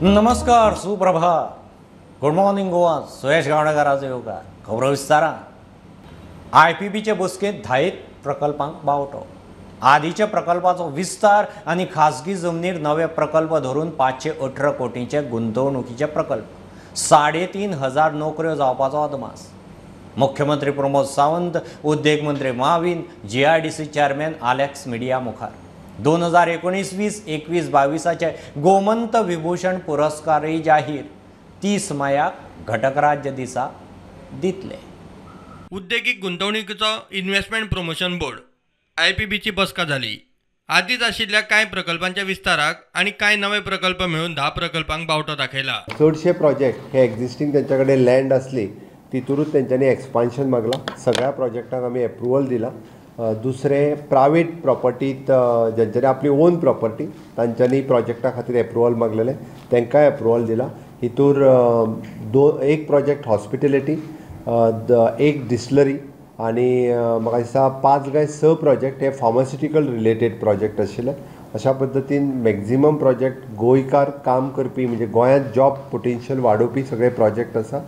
नमस्कार, सुप्रभात, good morning Goa. Suyash गावडेकरांचो yoga खबरो विस्तारान. IPBचे बसकेंत 10 प्रकल्पांक बावटो. आदींच्या प्रकल्पाचो विस्तार आनी खासगी जमनीर नवे प्रकल्प धरून 518 कोटींचे गुंतवणुकीचे प्रकल्प. 3,500 नोकऱ्यो जावपाचो अदमास. मुख्यमंत्री प्रमोद सावंत, उद्देग मंत्री Mauvin, GRDC chairman Alex media मुखार. 2019-20 गोमंत विभूषण पुरस्कारय जाहीर. 30 मायाक घटक राज्य दिसा दितले. उद्देगीक गुंतवणुकीचो इन्व्हेस्टमेंट प्रमोशन बोर्ड IPBची बसका जाली. आदींच आशिल्ल्या कांय प्रकल्पांच्या विस्ताराक आनी कांय नवे प्रकल्प मेळून 10 प्रकल्पांक बावटो दाखयला. चडशे प्रोजेक्ट हे एक्झिस्टिंग त्यांच्या कडेन लँड असली तितूरूच तेंच्यांनी एक्सपान्शन मागला. सगळ्या प्रोजेक्टांक आमी एप्रुवल दिला. दुसरे प्रायवेट प्रॉपर्टीत ज्यांच्यानी आपली ओन प्रॉपर्टी तांच्यांनी प्रोजेक्टा खातीर एप्रुवल मागलेले, तांकांय एप्रुवल दिला. हितूर एक प्रोजेक्ट हॉस्पिटॅलिटी, एक डिस्टिलरी आनी म्हाका दिसता 5 काय 6 प्रोजेक्ट हे फार्मास्युटिकल रिलेटेड प्रोजेक्ट आशिल्ले. अशा पद्दतीन मॅक्झिमम प्रोजेक्ट गोंयकार काम करपी म्हणजे गोंयांत जॉब पोटेन्शियल वाडोवपी सगळे प्रोजेक्ट आसा.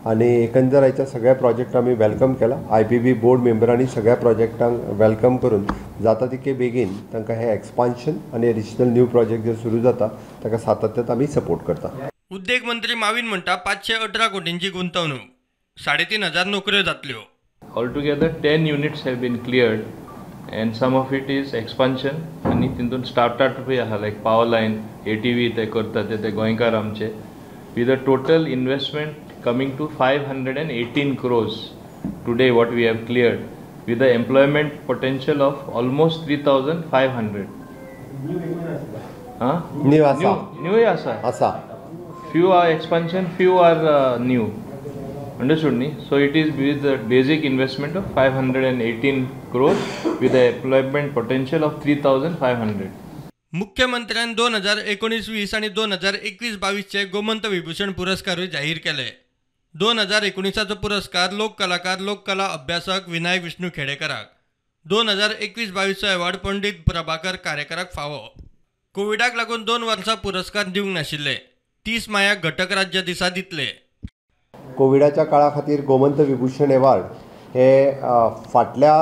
आनी एकंदर हाच्या सगळ्या प्रोजेक्ट आमी वेलकम केला. IPB बोर्ड मेंबरांनी सगळ्या प्रोजेक्टांक वेलकम करून जाता तितके बेगीन तांकां हे एक्सपान्शन आनी एडिशनल न्यू प्रोजेक्ट जे सुरू जाता ताका सातत्यान आमी सपोर्ट करता. उद्देग मंत्री माविन म्हणटा 518 कोटींची गुंतवणूक, 3,500 नोकऱ्यो जातल्यो. Altogether 10 units have been cleared and some of it is expansion आणि तितून स्टार्टअप बी आहा like power line, ATV ते करता ते गोंयकार आमचे, with a total investment coming to 518 crores today what we have cleared, with the employment potential of almost 3,500. New asa. Few are expansion, few are new. Understood ni? So it is with the basic investment of 518 crores with the employment potential of 3,500. मुख्यमंत्र्यान 2019-20 आणि 2021-22 चे गोमंत विभूषण पुरस्कार जाहीर केले. 2019 पुरस्कार लोक कलाकार, लोक कला अभ्यासक विनायक विष्णू खेडेकराक. 2021-22 अवॉर्ड पंडित प्रभाकर कारेकराक फावो. कोविडाक लागून 2 वर्सां पुरस्कार दिवंक नाशिल्ले. 30 मायाक घटक राज्य दिसा दितले. कोविडाच्या काळा खातीर गोमंत विभूषण अवॉर्ड हे फाटल्या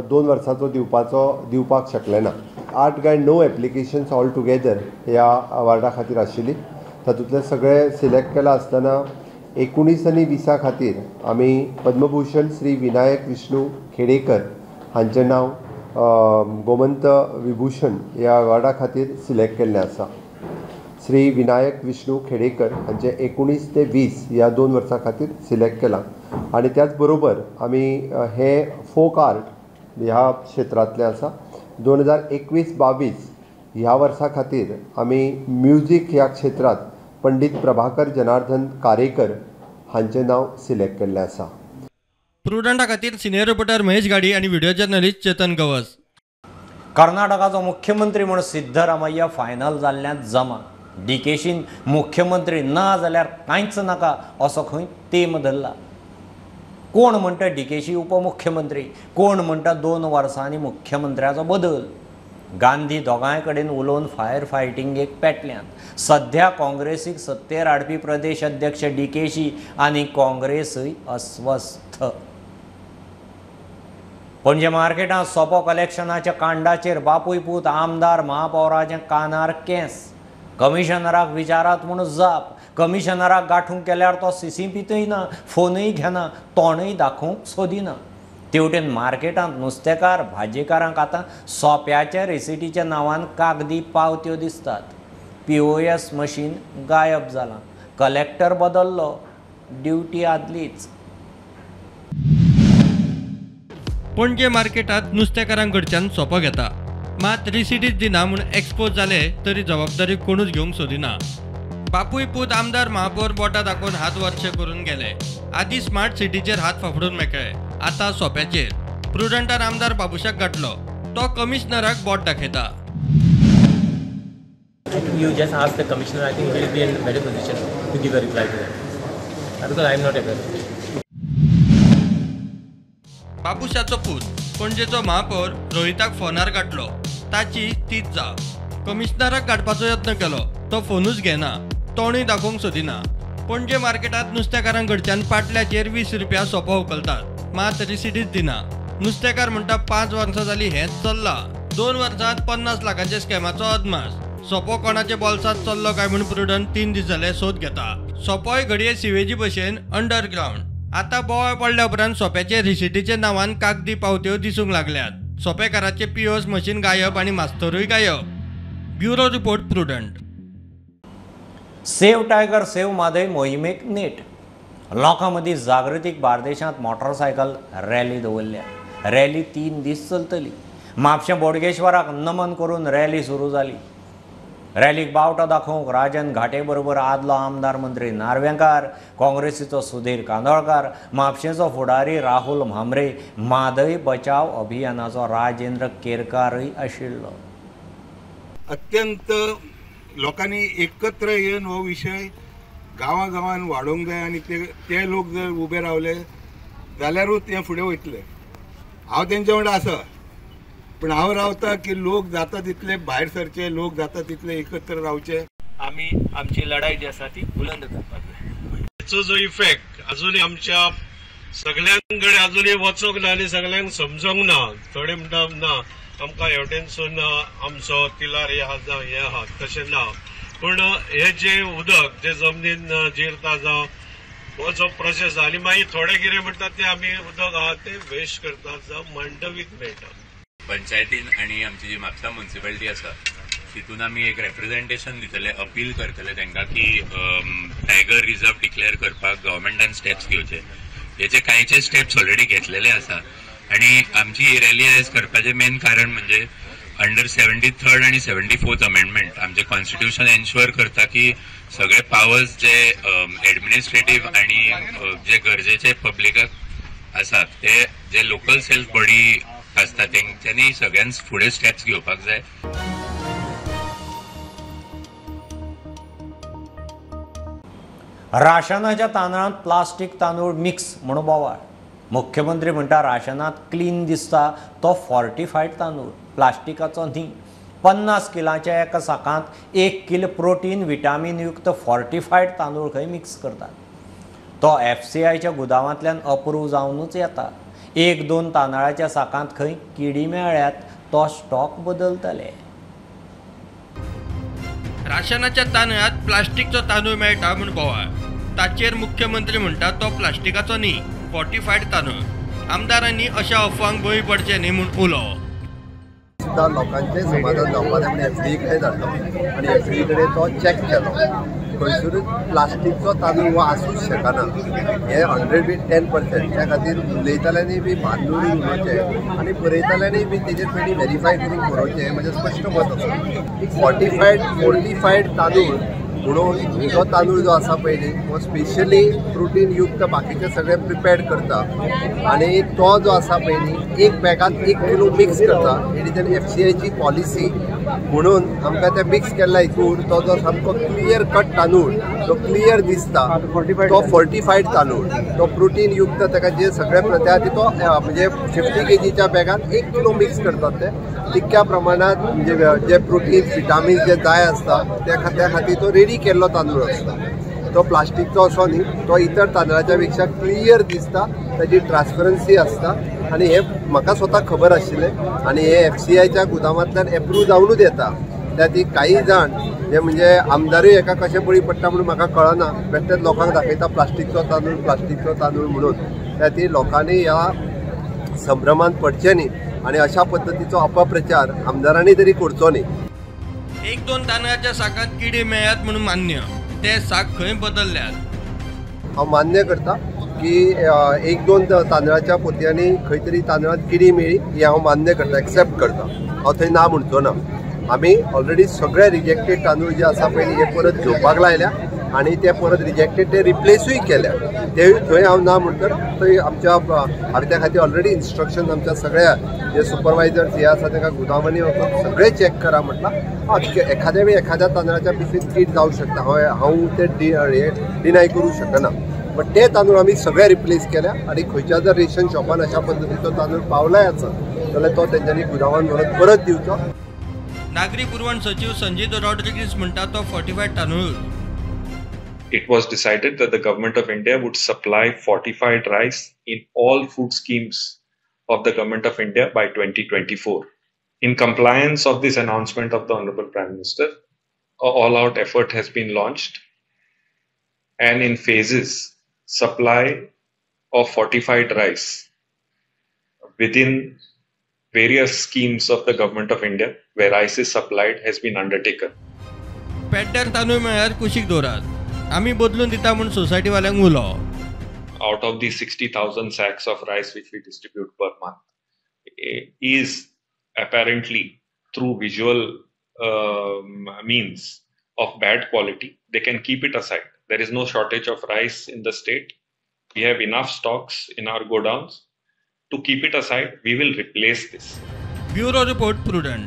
2 वर्सांचो दिवपाक शकले ना. 8 काय 9 एप्लिकेशन्स ऑल टुगेदर ह्या अवॉर्डा खातीर आशिल्ली. तातूंतले सगळे सिलेक्ट केला आसतना 19 आनी 20 खातीर आमी पद्मभूषण श्री विनायक विष्णू खेडेकर हांचें नांव गोमंत विभूषण ह्या अवॉर्डा खातीर सिलेक्ट केल्लें आसा. श्री विनायक विष्णू खेडेकर हांचे 19 ते 20 ह्या 2 वर्सां खातीर सिलेक्ट केलां. आनी त्याच बरोबर आमी हे फोक आर्ट ह्या क्षेत्रांतले आसा. 2021-22 ह्या वर्सा खातीर आमी म्युझिक ह्या क्षेत्रांत पंडित प्रभाकर जनार्दन कारेकर हांचें नांव सिलेक्ट केल्लें आसा. प्रुडंटा खातीर सिनियर रिपोर्टर महेश गाडी आनी व्हिडिओ जर्नलिस्ट चेतन गवस. कर्नाटकाचो मुख्यमंत्री म्हूण सिद्धरामय्या फायनल जाल्ल्यान जमा. DKशीन मुख्यमंत्री ना जाल्यार कांयच नाका असो खंय तेम धरला. कोण म्हणटा DKशी उपमुख्यमंत्री, कोण म्हणटा 2 वर्सांनी मुख्यमंत्र्याचो बदल. गांधी दोगांय कडेन उलोवन फायर फायटिंगेक पेटल्यान. सध्या काँग्रेसीक सत्तेर हाडपी प्रदेश अध्यक्ष DKशी आनी काँग्रेसय अस्वस्थ. पणजे मार्केटांत सोपो कलेक्शनाच्या कांडाचेर बापूय पूत आमदार महापौराचें कानार केंस. कमिशनराक विचारात म्हूण जाप. कमिशनराक गांठूंक केल्यार तो सिसिपीतय ना, फोनय घेना, तोंडय दाखोवंक सोदिना. तेवटेन मार्केटांत नुस्तेकार भाजीकारांक आतां सोप्याच्या रेसिटीच्या नांवान कागदी पावत्यो दिसतात. POS मशीन गायब जालां. कलेक्टर बदल्लो, ड्युटी आदलीच. पणजे मार्केटात नुस्तेकारांक कडच्यान सोपो घेता, मात रिसिटीच दिना म्हूण एक्सपोज जाले तरी जबाबदारी कोणूच घेवंक सोदिना. बापूय पूत आमदार महापौर बोटा दाखोवन हात वरचे करून गेले. आदी स्मार्ट सिटीचेर हात फाफडून मेकळे, आतां सोप्याचेर. प्रुडंटान आमदार बाबुशाक गाठलो, तो कमिशनराक बोट दाखयता. You just ask the commissioner. I think he will be in a better position to give a reply to that. Because I am not aware. बाबुशाचो पूत पणजेचो महापौर रोहिताक फोनार गाठलो. ताची तीच जाप. कमिशनराक गाठपाचो यत्न केलो, तो फोनूच घेना. तो तोंडूय दाखोवंक सोदिना. पणजे मार्केटात नुस्तेकारांकडच्यान पाटल्याचेर 20 रुपया सोपो उखलतात, मात रिसिटीच दिना. नुस्तेकार म्हणटा 5 वर्सां जाली हेंच चल्ला. 2 वर्सांत 50 लाखांच्या स्कॅमाचो अदमास. सोपो कोणाच्या बॉल्सात चल्लो काय म्हूण प्रुडंट 3 दीस जाले सोद घेता. सोपोय घडये सिवेजी भशेन अंडरग्राउंड. आतां बोवाळ पडल्या उपरांत सोप्याचे रिसिटीचे नांवान कागदी पावत्यो दिसूंक लागल्यात. सोपेकाराचे पीओस मशीन गायब आनी मास्तरूय गायब. Bureau report Prudent. Save tiger save Mhadei मोहिमेक नेट. लोकां मदीं जागृतीक बार्देशांत मोटरसायकल रॅली दवरल्या. रॅली 3 दीस चलतली. म्हापशें बोडगेश्वराक नमन करून रॅली सुरू जाली. रॅलीक बावटो दाखोवंक राजन घाटे बरोबर आदलो आमदार मंत्री नार्वेकार, काँग्रेसीचो सुधीर कांदोळकार, म्हापशेचो फुडारी राहुल म्हांबरे, मादय बचाव अभियानाचो राजेंद्र केरकारूय आशिल्लो. अत्यंत लोकांनी एकत्र येवन हो विशय गांवांगांवांत वाडोवंक जाय आनी ते लोक जर उबे रावले जाल्यारूच ते फुडें वयतले. हांव तेंच्या वांगडा आसा, पण हांव रावता की लोक जाता तितले भायर सरचे, लोक जाता तितले एकत्र रावचे. आमी आमची लढाई जी आसा ती बुलंद करपाक जाय. हाचो जो इफेक्ट अजूनय आमच्या सगळ्यांकडे अजूनय वचोंक ना आनी सगळ्यांक समजोंक ना. थोडे म्हणटा ना आमकां हेवटेनसून आमचो तिलार हे आहा तशें ना. पूण हे जे उदक जे जमनीन जिरता जावं हो जो प्रोसेस आनी मागीर थोडे कितें म्हणटात ते आमी उदक आहा ते वेस्ट करतात जावं मांडवीक मेळटा. पंचायतीन आणि आमची जी म्हापसा म्युनिसिपालिटी आसा तितून आमी एक रिप्रेझेंटेशन दितले, अपील करतले तांकां की टायगर रिझर्व डिक्लेअर करपाक गव्हर्मेंटान स्टेप्स घेवचे. हेचे कांयचे स्टेप्स ऑलरेडी घेतलेले आसा आणि आमची ही रॅली आयज करपाचें मेन कारण म्हणजे अंडर 73rd आणि 74th अमेंडमेंट आमचे कॉन्स्टिट्यूशन एन्श्युअर करता की सगळे पावर्स जे एडमिनिस्ट्रेटिव्ह आणि जे गरजेचे पब्लिकाक आसात ते जे लोकल सेल्फ बॉडी आसता तेंच्यांनी सगळ्यांनी फुडें स्टेप्स घेवपाक जाय. राशनाच्या तांदळांत प्लास्टीक तांदूळ मिक्स म्हणून बोवाळ. मुख्यमंत्री म्हणटा राशनांत क्लीन दिसता तो फॉर्टिफायड तांदूळ, प्लास्टिकाचो न्ही. 50 किलांच्या एका साकांत 1 किल प्रोटीन विटामीन युक्त फॉर्टिफायड तांदूळ खंय मिक्स करतात. तो FCIच्या गुदावांतल्यान अप्रूव जावनूच येता. 1-2 तांदळाच्या साकांत खंय किडी मेळ्ळ्यात तो स्टॉक बदलतले. राशनाच्या तांदळात प्लास्टिकचो तांदूळ मेळटा म्हूण बोवाळ. ताचेर मुख्यमंत्री म्हणटा तो प्लास्टिकाचो न्ही, फॉर्टिफायड तांदूळ. आमदारांनी अशा अफवांक बळी पडचे न्ही म्हूण उलो. सुद्दां लोकांचें समाधान जावपा जाय म्हणून FCI कडेन धाडलो आनी FCI कडेन तो चॅक केलो. खंयसरूच प्लास्टीकचो तांदूळ हो आसूंक शकना. हे 110%. त्या खातीर उलयतल्यांनी बी बांदून उलोवचें आनी बरयतल्यांनी बी तेजेर पयलीं व्हेरीफाय करून बरोवचें हें म्हजें स्पश्ट मत आसा. फोर्टिफायड तांदूळ म्हणून तो तांदूळ जो आसा पयली हो स्पेशली प्रोटीन युक्त बाकीचे सगळे प्रिपेर्ड करता आनी तो जो आसा पयली एक बॅगात 1 किलो मिक्स करता. ही तेणी FCIची पॉलिसी म्हणून आमकां ते मिक्स केल्ल्या हितून तो जो सामको क्लियर कट तांदूळ तो क्लियर दिसता तो फॉर्टिफायड तांदूळ. तो प्रोटीन युक्त ताका जे सगळे प्रत्यार्थी तो म्हणजे 50 kgच्या बॅगात 1 किलो मिक्स करतात ते तितक्या प्रमाणात म्हणजे जे प्रोटीन विटामीन जे जाय आसता त्या खातीर तो रेडी केल्लो तांदूळ आसता. तो प्लास्टीकचो असो न्ही, तो इतर तांदळाच्या पेक्षा क्लियर दिसता, ताची ट्रान्सपरन्सी आसता आनी हे म्हाका स्वताक खबर आशिल्लें आनी हे FCIच्या गुदामांतल्यान एप्रूव जावनूच येता. त्या ती काही जाण जे म्हणजे आमदारूय हेका कशें बळी पडटा म्हणून म्हाका कळना. बेश्टेच लोकांक दाखयता प्लास्टीकचो तांदूळ म्हणून. त्या ती लोकांनी ह्या संभ्रमांत पडचें न्ही आनी अशा पद्दतीचो अपप्रचार आमदारांनी तरी करचो न्ही. 1-2 तांदळाच्या साकांत किडी मेळ्ळ्यात म्हणून मान्य. ते साक खंय बदलल्यात. हांव मान्य करता की 1-2 तांदळाच्या पोतयांनी खंय तरी तांदळांत किडी मेळ्ळी ही हांव मान्य करता, एक्सेप्ट करता. हांव थंय ना म्हणचो ना. आमी ऑलरेडी सगळे रिजेक्टेड तांदूळ जे आसा पळय हे परत घेवपाक लायल्या आनी ते परत रिजेक्टेड ते रिप्लेसूय केल्या. ते थंय हांव ना म्हणटा. थंय आमच्या हांवें त्या खातीर ऑलरेडी इन्स्ट्रक्शन आमच्या सगळ्या जे सुपरवायझर्स हे आसा तांकां गुदामांनी वचून सगळे चॅक करा म्हटलां. एखाद्या वेळी एखाद्या तांदळाच्या पिशवीत कीड जावंक शकता, हांव ते डिनाय करूंक शकना. पण ते तांदूळ आमी सगळे रिप्लेस केल्या आनी खंयच्या जर रेशन शॉपान अशा पद्दतीचो तांदूळ पावलाय आसत जाल्यार तो तेंच्यांनी गुदामान व्हरून परत दिवचो. नागरी पुरवण सचिव संजीत रॉड्रिगीस म्हणटा तो फॉर्टिफायड तांदूळ. it was decided that the Government of India would supply fortified rice in all food schemes of the Government of India by 2024. In compliance of this announcement of the Honorable Prime Minister, an all-out effort has been launched, and in phases, supply of fortified rice within various schemes of the Government of India where rice is supplied has been undertaken. पेड्ड्यार तांदूळ मेळ्यार कुशीक दवरात आमी बदलून दिता म्हूण सोसायटीवाल्यांक उलो. Out of these 60,000 sacks of rice which we distribute per month is apparently through visual means of bad quality. They can keep it aside. There is no shortage of rice in the state. We have enough stocks in our godowns. To keep it aside, we will replace this. Bureau report prudent.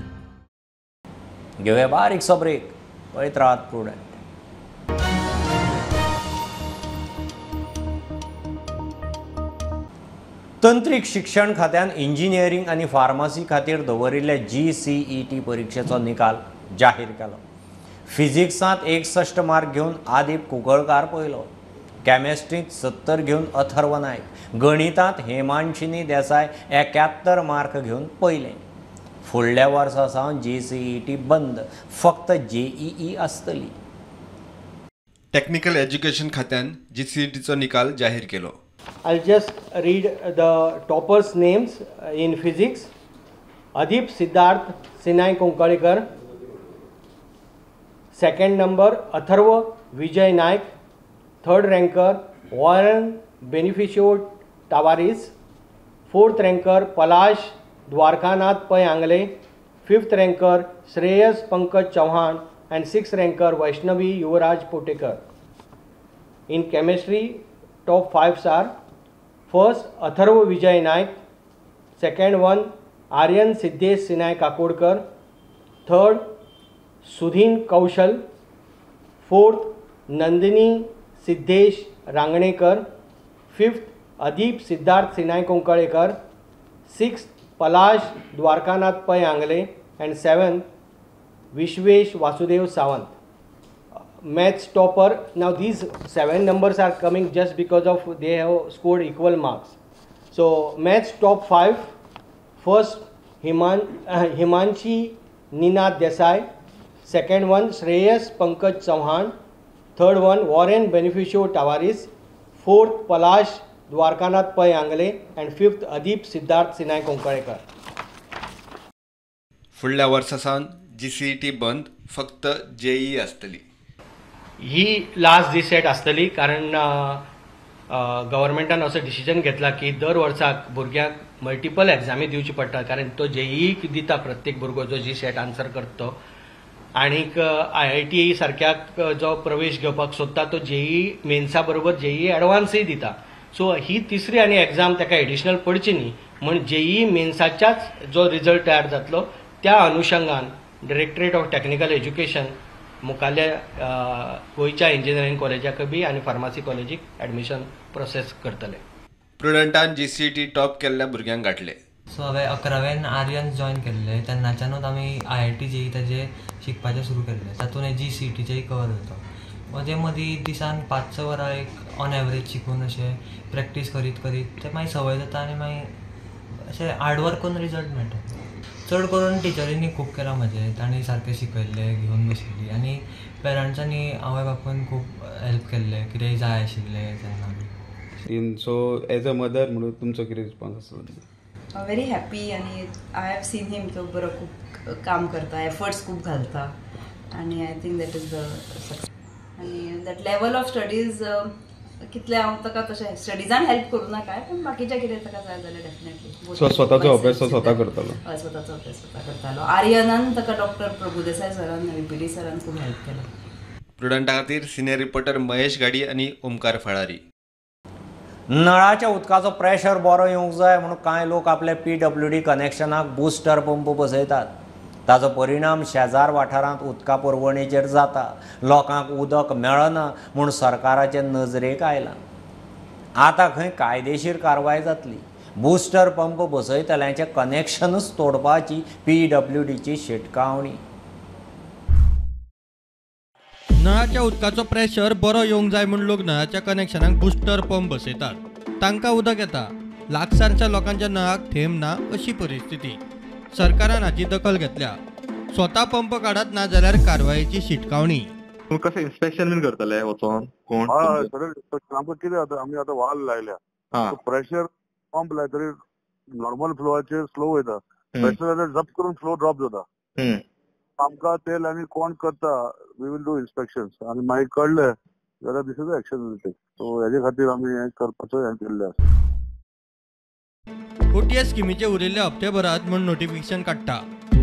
घेऊया बारीकसो break. पळयत राहात prudent. तंत्रीक शिक्षण खात्यान engineering आनी pharmacy खातीर दवरिल्ले GCET परीक्षेचो निकाल जाहीर केलो. फिजिक्सांत 61 मार्क घेवन आदीप कुंकळकार पयलो. कॅमेस्ट्रींत 70 घेवन अथर्व नायक. गणितांत हेमांशिनी देसाय 71 मार्क घेवन पयले. फुडल्या वर्सा सावन GCET बंद, फक्त JEE आसतली. टेक्निकल एज्युकेशन खात्यान GCETचो निकाल जाहीर केलो. I'll just read the toppers' names in physics. Adip Siddharth Sinai Konkalekar. Second number Atharva Vijay Naik. Third ranker Warren Beneficio Tavares. Fourth ranker Palash Dwarkanath Pai Angle. Fifth ranker Shreyas Pankaj Chauhan. And sixth ranker Vaishnavi Yuvraj Potekar. In chemistry, top 5 are first Atharva Vijay Naik, second one Aryan Siddesh Sinai Kakodkar, third Sudhin Kaushal, fourth Nandini Siddesh Ranganekar, fifth Adip Siddharth Sinai Konkalekar, sixth Palash Dwarkanath Pai Angle, and seventh Vishwesh Vasudev Sawant. Maths topper. Now these 7 numbers are coming just because of they have scored equal marks. So maths top 5. First Himanshi Ninath Desai. Second one Shreyas Pankaj Chauhan. Third one Warren Beneficio Tavares. Fourth Palash Dwarkanath Pai Angle. And fifth Adip Siddharth Sinai Konkalekar. फुडल्या वर्सा सावन GCET बंद, फक्त JEE आसतली. ही last GSET आसतली कारण गव्हर्मेंटान असो decision घेतला की दर वर्साक भुरग्यांक मल्टिपल एग्जामी दिवची पडटा कारण तो JEE दिता प्रत्येक भुरगो जो GSET आन्सर करता तो आनीक IIT सारक्या जो प्रवेश घेवपाक सोदता तो JEE मेन्सा बरोबर JEE एडवान्सय दिता. सो ही तिसरी आनी एग्जाम ताका एडिशनल पडची न्ही म्हण JEE मेन्साच्याच जो रिजल्ट तयार जातलो त्या अनुशंगान डायरेक्टरेट ऑफ टेक्निकल एज्युकेशन मुखाल्या गोयच्या इंजिनियरिंग कॉलेजाक बी आनी फार्मासी कॉलेजीक ॲडमिशन प्रोसेस करतले. प्रुडंटान GCET टॉप केल्ल्या भुरग्यांक गाठले. सो हांवें 11वेन आर्यन्स जॉयन केल्ले तेन्नाच्यानूच आमी IIT JEE ताजे शिकपाचें सुरू केल्लें. तातूंत GCETचेय कवर जाता. मदे मदीं दिसान 5-6 वरां एक ऑन एवरेज शिकून अशें प्रॅक्टीस करीत करीत ते मागीर संवय जाता आनी मागीर अशें हार्डवर्क करून रिजल्ट मेळटा. चड करून टिचरींनी खूब केलां म्हजें. तांणी सारकें शिकयल्लें, घेवन बशिल्लीं आनी पेरंट्सांनी आवय बापून खूब हेल्प केल्लें कितेंय जाय आशिल्लें तेन्ना. सो एज अ मदर म्हणून तुमचो कितें रिस्पॉन्स आसलो? व्हेरी हॅपी आनी आय हॅव सीन हिम तो बरो खूब काम करता, एफर्ट्स खूब घालता आनी I think that is the success. आनी दॅट लेवल ऑफ स्टडीज कितले हांव ताका तशें स्टडीजान हेल्प करूं ना काय पण बाकीच्या कितें ताका जाय जाल्यार डेफिनेटली स्वताचो अभ्यास तो स्वता करतालो. हय स्वताचो अभ्यास स्वता करतालो. आर्यनान ताका डॉक्टर प्रभुदेसाय सरान VPD सरान खूब हेल्प केला. प्रुडंटा खातीर सिनियर रिपोर्टर महेश गाडी आनी ओमकार फळारी. नळाच्या उदकाचो प्रेशर बरो येवंक जाय म्हणून कांय लोक आपल्या PWD कनेक्शनाक बुस्टर पंप बसयतात. ताचो परिणाम शेजार वाठारांत उदका पुरवणेचेर जाता. लोकांक उदक मेळना म्हूण सरकाराचे नजरेक आयलां. आतां खंय कायदेशीर कारवाय जातली. बुस्टर पंप बसयतल्यांचें कनेक्शनूच तोडपाची PWDची शिटकावणी. नळाच्या उदकाचो प्रेशर बरो येवंक जाय म्हूण लोक नळाच्या कनेक्शनाक बुस्टर पंप बसयतात. तांकां उदक येता, लागसारच्या लोकांच्या नळाक थेंब ना अशी परिस्थिती. सरकारान हाची दखल घेतल्या. स्वता पंप काडत ना जाल्यार कारवायेची शिटकावणी. कशें इन्स्पेक्शन बीन करतले वचोन कोण? आमकां कितें जाता, आमी आतां वाल लायल्या, प्रेशर पंप लायतरी नॉर्मल फ्लोवाचेर स्लो वयता, प्रेशर जाल्यार झप करून फ्लो ड्रॉप जाता. आमकां तेल आनी कोण करता, वी वील डू इन्स्पेक्शन्स आनी मागीर कळ्ळें जाल्यार this is action we'll take. So हेजे खातीर आमी हें करपाचो हें केल्लें आसा. OTS स्किमीचे उरिल्ले हप्ते भरात म्हूण नोटिफिकेशन काडटा.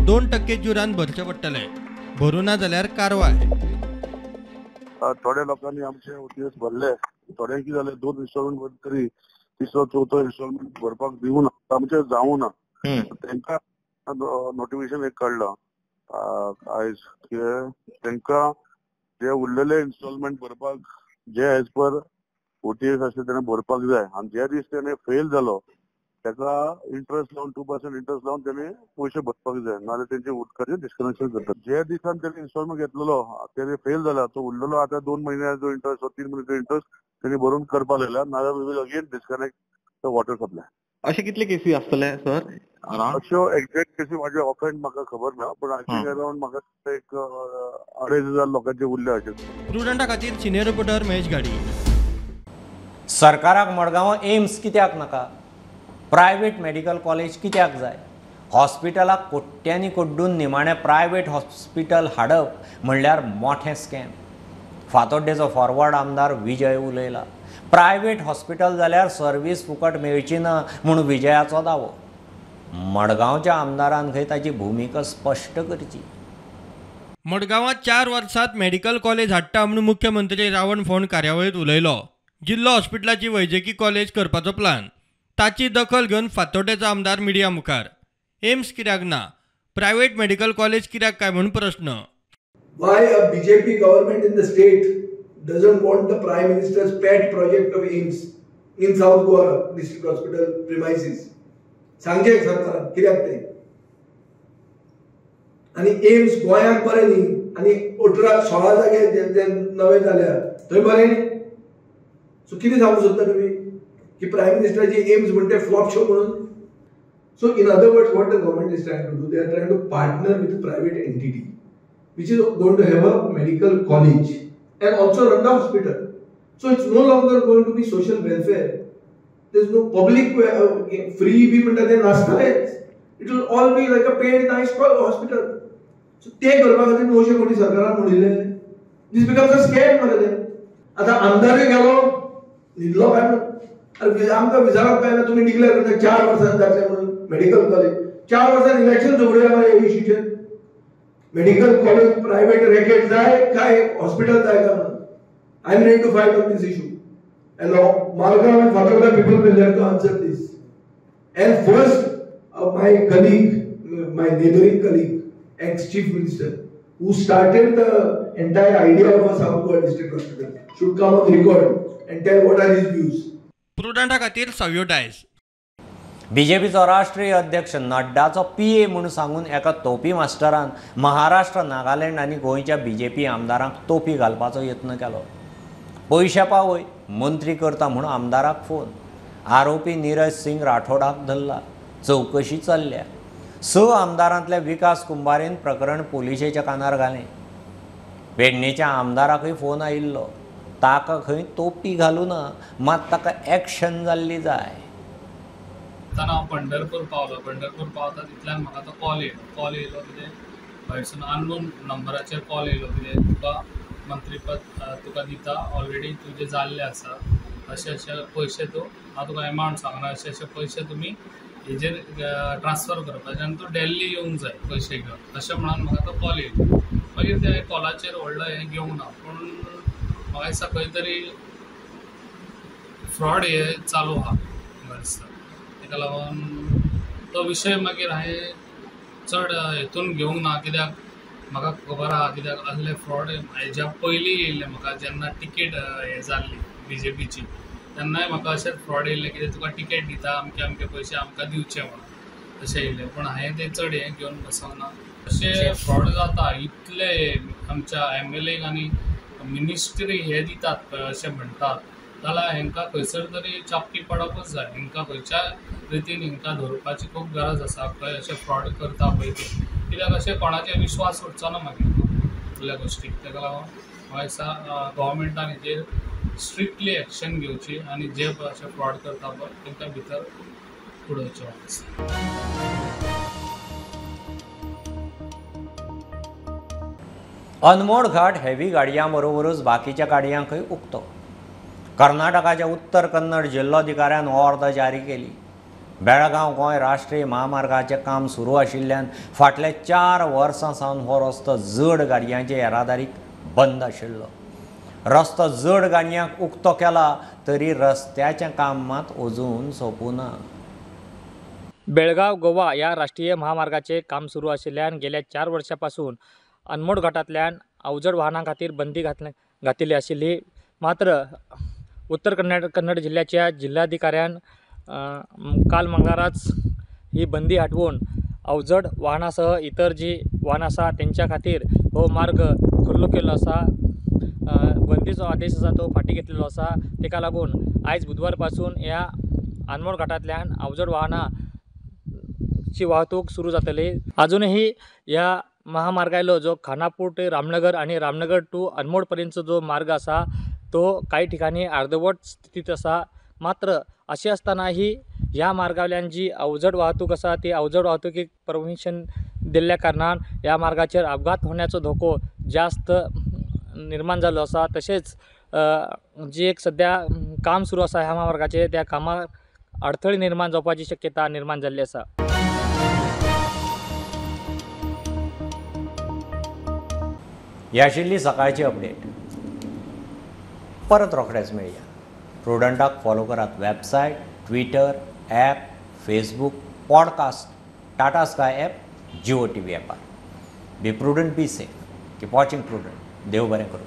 2% जुरान भरचे पडटले. भरूं ना जाल्यार कारवाय. थोड्या लोकांनी आमचे OTS भरले, थोड्यांक कितें जालें 2 इन्स्टॉलमेंट भरले तरी तिसरो चवथो इन्स्टॉलमेंट भरपाक दिवना, आमचें जावना. तांकां नोटिफिकेशन एक काडलां आयज की तांकां जे उरलेले इन्स्टॉलमेंट भरपाक जे एज पर OTS आसले तेणें भरपाक जाय, आनी ज्या दीस तेणें फेल जालो ताका इंट्रस्ट लावन 2% इंट्रस्ट लावन तेणें पयशे भरपाक जाय, नाजाल्यार तेंचे उदकाचें डिस्कनेक्शन करतात. जे दिसान तेणें इन्स्टॉलमेंट घेतलेलो तेणें फेल जाला, तो उरलेलो आतां 2 म्हयन्याचो इंट्रस्ट 3 म्हयन्याचो इंट्रस्ट तेणें भरून करपाक लायला, नाजाल्यार we will again disconnect the water supply. अशे कितले केसी आसतले सर? अश्यो एक्झॅक्ट केसी म्हाजे ऑफेंड म्हाका खबर ना, पण आय थिंक अराउंड म्हाका एक 2,500 लोकांचे उरले अशे. प्रुडंटा खातीर सिनियर रिपोर्टर महेश गाडी. सरकाराक मडगांव एम्स कित्याक नाका? प्रायवेट मेडिकल कॉलेज कित्याक जाय? हॉस्पिटलाक कोट्यांनी कोड्डून निमाणें प्रायवेट हॉस्पिटल हाडप म्हणल्यार मोठें स्कॅम. फातोड्डेचो फॉरवर्ड आमदार विजय उलयला. प्रायवेट हॉस्पिटल जाल्यार सर्वीस फुकट मेळची ना म्हूण विजयाचो दावो. मडगांवच्या आमदारान खंय ताची भुमिका स्पश्ट करची. मडगांवांत 4 वर्सांत मेडिकल कॉलेज हाडटा म्हूण मुख्यमंत्री रावण फोंड कार्यावळीत उलयलो. जिल्लो हॉस्पिटलाची वैजकी कॉलेज करपाचो प्लान. ताची दखल घेवन फातोड्डेचो आमदार मिडिया मुखार. एम्स कित्याक ना? प्रायवेट मेडिकल कॉलेज कित्याक काय म्हूण प्रश्न. Why a BJP government in the state doesn't want the Prime Minister's pet project of AIIMS in South Goa District Hospital premises? सांगचे सरकारान कित्याक ते? आनी एम्स गोंयांत बरें न्ही, आनी 18-16 जागे जे नवे जाल्या थंय बरें न्ही. सो कितें सांगूंक सोदता तुमी की प्रायम मिनिस्टराची एम्स म्हणटे फ्लॉप शो म्हणून? So in other words what the government is trying to do, they are trying to partner with a private entity which is going to have a medical college and also run the hospital. So it's no longer going to be social welfare. There's no public free bhi म्हणटा ते नासतलेच. It will all be like a paid nice hospital. So ते करपा खातीर 900 कोटी सरकारान मोडिल्ले. This becomes a scam मरे ते. आतां आमदारूय गेलो न्हिदलो काय म्हणून आमकां विचारप काय ना, तुमी डिक्लेअर करता 4 वर्सांत जातलें म्हणून मेडिकल कॉलेज. 4 वर्सांत इलेक्शन झगडूया मरे हे इश्यूचेर. मेडिकल कॉलेज प्रायवेट रॅकेट जाय काय हॉस्पिटल जाय काय म्हणून. I am ready to fight on this issue. And Malgaon and Fatakla people will have to answer this. And first, my colleague, my neighboring colleague, ex-chief minister, who started the entire idea of a South Goa district hospital, should come on record and tell what are his views. प्रुडंटा खातीर सव्यो डायस. बीजेपीचो राष्ट्रीय अध्यक्ष नड्डाचो PA म्हणून सांगून एका तोपी मास्टरान महाराष्ट्र, नागालँड आनी गोंयच्या BJP आमदारांक तोपी घालपाचो यत्न केलो. पयशे पावय मंत्री करता म्हणून आमदाराक फोन. आरोपी नीरज सिंग राठोडाक धरला. चवकशी चल्ल्या. 6 आमदारांतल्या विकास कुंभारेन प्रकरण पुलिशेच्या कानार घालें. पेडणेच्या आमदाराकय फोन आयिल्लो. ताका खंय तोपी घालूं ना, मात ताका एक्शन जाल्ली जाय. हांव पंढरपूर पावलो. पंढरपूर पावता तितल्यान म्हाका तो कॉल येयलो कितें भायरसून अननोन नंबराचेर कॉल येयलो कितें तुका मंत्रीपद तुका दिता, ऑलरेडी तुजे जाल्ले आसा, अशे पयशे तूं हांव तुका एमावंट सांगना, अशे पयशे तुमी हेजेर ट्रान्सफर करपाचे आनी तूं दिल्ली येवंक जाय पयशे घेवन, अशें म्हणून म्हाका तो कॉल येयलो. मागीर त्या कॉलाचेर व्हडलो हें घेवंक ना, पूण म्हाका दिसता खंय तरी फ्रॉड हे चालू आहा म्हाका दिसता. ताका लागून तो विशय मागीर हांवें चड हेतून घेवंक ना, कित्याक म्हाका खबर आहा कित्याक असले फ्रॉड हेज्या पयलीं येयल्ले. म्हाका जेन्ना टिकेट हें जाल्ली BJPची तेन्नाय म्हाका अशेंच फ्रॉड येयल्ले, कित्याक तुका टिकेट दिता अमके अमके पयशे आमकां दिवचे म्हणून अशें येयल्ले. पूण हांवें तें चड हें घेवन बसोंक ना. अशें फ्रॉड जाता. इतले आमच्या MLAक आनी मिनिस्ट्री हे दितात पळय अशें म्हणटात जाल्यार हेंकां खंयसर तरी चापटी पडपच जाय. हेंकां खंयच्या रितीन हेंकां धरपाची खूब गरज आसा. खंय अशें फ्रॉड करता पळय ते, कित्याक अशें कोणाचेर विश्वास उरचो ना मागीर असल्या गोश्टीक. ताका लागून म्हाका दिसता गव्हर्मेंटान हेजेर स्ट्रिक्टली एक्शन घेवची आनी जे पळय अशें फ्रॉड करता पळय तांकां भितर उडोवचें. अनमोड घाट हेवी गाडयां बरोबरच बाकीच्या गाडयांकय उक्तो. कर्नाटकाच्या उत्तर कन्नड जिल्लोधिकाऱ्यान हो अर्द जारी केली. बेळगांव गोंय राष्ट्रीय महामार्गाचें काम सुरू आशिल्ल्यान फाटल्या 4 वर्सां सावन हो रस्तो जड गाडयांचे येरादारीक बंद आशिल्लो. रस्तो जड गाडयांक उक्तो केला तरी रस्त्याचें काम मात अजून सोंपूना. बेळगाव गोवा या राष्ट्रीय महामार्गाचे काम सुरू आशिल्ल्यान गेल्या 4 वर्सांपासून अनमोड घाटांतल्यान अवजड वाहनां खातीर बंदी घातिल्ली आशिल्ली. मात्र उत्तर कन्नड जिल्ह्याच्या जिल्हाधिकाऱ्यान काल मंगळाराच ही बंदी हटवून अवजड वाहनासह इतर जी वाहनां आसा तेंच्या खातीर हो मार्ग खुल्लो केल्लो आसा. बंदीचो आदेश आसा तो फाटीं घेतलेलो आसा. ताका लागून आयज बुधवार पासून ह्या अनमोड घाटांतल्यान अवजड वाहनांची वाहतूक सुरू जातली. अजूनही ह्या महामार्गायलो जो खानापूर ते रामनगर आणि रामनगर टू अनमोड पर्यंतचो जो मार्ग आसा तो काही ठिकाणी अर्धवट स्थितीत आसा. मात्र अशें आसतनाही ह्या मार्गावयल्यान जी अवजड वाहतूक आसा ती अवजड वाहतुकीक परमिशन दिल्ल्या कारणान ह्या मार्गाचेर अपघात होण्याचो धोको जास्त निर्माण जाल्लो आसा. तशेंच जी एक सध्या काम सुरू आसा ह्या महामार्गाचें त्या कामाक अडथळे निर्माण जावपाची शक्यता निर्माण जाल्ली आसा. ही आशिल्ली सकाळची अपडेट. परत रोखडेच मेळया. प्रुडंटाक फॉलो करात. Website, Twitter, app, Facebook, podcast, Tata Sky app, Jio TV ॲपार. Be Prudent, be safe. Keep watching Prudent. देव बरें करूं.